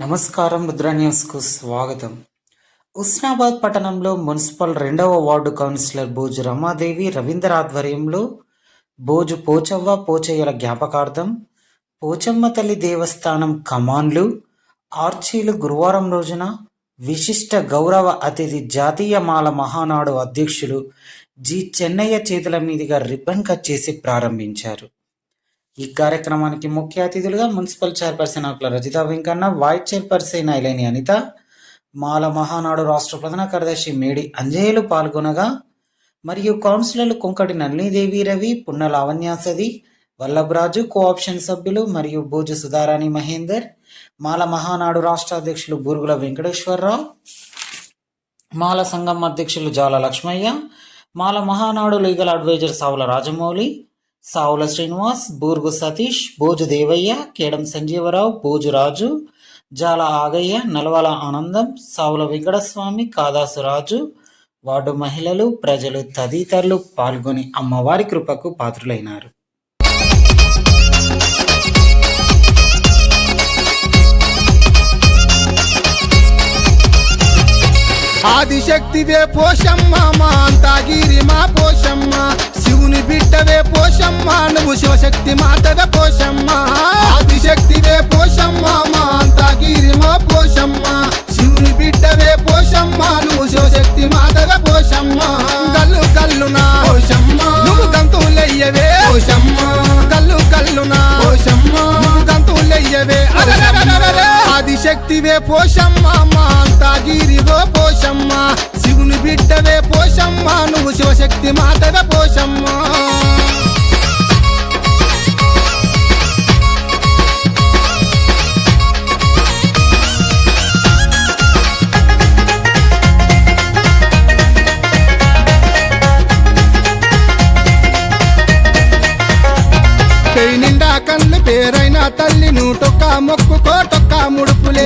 నమస్కారం. రుద్ర న్యూస్కు స్వాగతం. ఉస్నాబాద్ పట్టణంలో మున్సిపల్ 2వ వార్డు కౌన్సిలర్ బోజు రమాదేవి రవీందర్ ఆధ్వర్యంలో బోజు పోచవ్వ పోచయ్యల జ్ఞాపకార్థం పోచమ్మ తల్లి దేవస్థానం కమాన్లు ఆర్చీలు గురువారం రోజున విశిష్ట గౌరవ అతిథి జాతీయ మాల మహానాడు అధ్యక్షులు జి చెన్నయ్య చేతుల మీదుగా రిబ్బన్ కట్ చేసి ప్రారంభించారు. ఈ కార్యక్రమానికి ముఖ్య అతిథులుగా మున్సిపల్ చైర్పర్సన్ ఆకుల రజిత వెంకన్న, వైస్ చైర్పర్సన్ ఐలేని అనిత, మాల మహానాడు రాష్ట్ర ప్రధాన కార్యదర్శి మేడి అంజయ్యలు పాల్గొనగా, మరియు కౌన్సిలర్లు కొంకటి నళినీదేవి రవి, పున్న లావణ్యాసది, వల్లభరాజు, కోఆప్షన్ సభ్యులు మరియు బోజు సుధారాణి మహేందర్, మాల మహానాడు రాష్ట్ర అధ్యక్షులు బూరుగుల వెంకటేశ్వరరావు, మాల సంఘం అధ్యక్షులు జాల లక్ష్మయ్య, మాల మహానాడు లీగల్ అడ్వైజర్ సావుల రాజమౌళి, సావుల శ్రీనివాస్, బూర్గు సతీష్, బోజు దేవయ్య, కేడం సంజీవరావు, బోజు రాజు, జాల ఆగయ్య, నల్వాల ఆనందం, సావుల వెంకటస్వామి, కాదాసు రాజు, వార్డు మహిళలు, ప్రజలు తదితరులు పాల్గొని అమ్మవారి కృపకు పాత్రులైనారు. ఆదిశక్తివే పోషమ్మ, మా అంతాగిరి మా పోషమ్మ, శివుని బిడ్డవే పోషమ్మ, నువ్వు శివశక్తి మాతవే పోషమ్మ. ఆదిశక్తివే పోషమ్మ, మా అంతాగిరి మా పోషమ్మ, శివుని బిడ్డవే పోషమ్మ, నువ్వు శివశక్తి మాతవే పోషమ్మ. కల్లు కల్లునా పోషమ్మ, నువ్వు గంతులయ్యవే పోషమ్మ, కల్లు కల్లునా పోషమ్మ, నువ్వు గంతులయ్యవే. ఆదిశక్తివే పోషమ్మ, మా అంతాగిరివో పోషమ్మ, శివుని బిడ్డవే పోషమ్మ, నువ్వు శివశక్తి మాతవే పోషమ్మ. నిండా కన్ను పేరైన తల్లి నూటొక్క మొక్కుకోటొక్క ముడుపులే,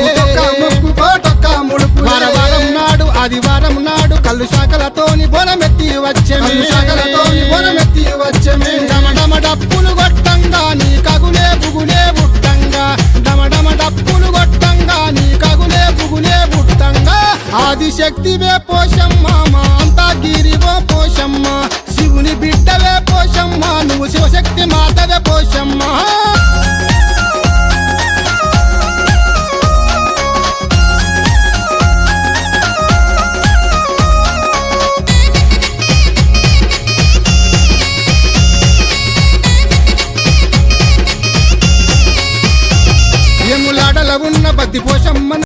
మొక్కుకోటొక్క ముడుపు. వారం నాడు ఆదివారం నాడు కళ్ళు శాఖలతోని బొనమెత్తి వచ్చేమి, శాఖలతోని బొనమెత్తి వచ్చేమి. డమడమ డప్పులు కొట్టంగా నీ కగులే బుగులే బుట్టంగా, డమడమ డప్పులు కొట్టంగా నీ కగులే బుగులే బుట్టంగా. ఆదిశక్తివే పోషమ్మ, మా అంతాగిరివో పోషమ్మ, శివుని బిడ్డవే పోషమ్మ, నువ్వు శివశక్తి మాతవే పోషమ్మ. ఎములాడల ఉన్న బద్ది పోషమ్మ.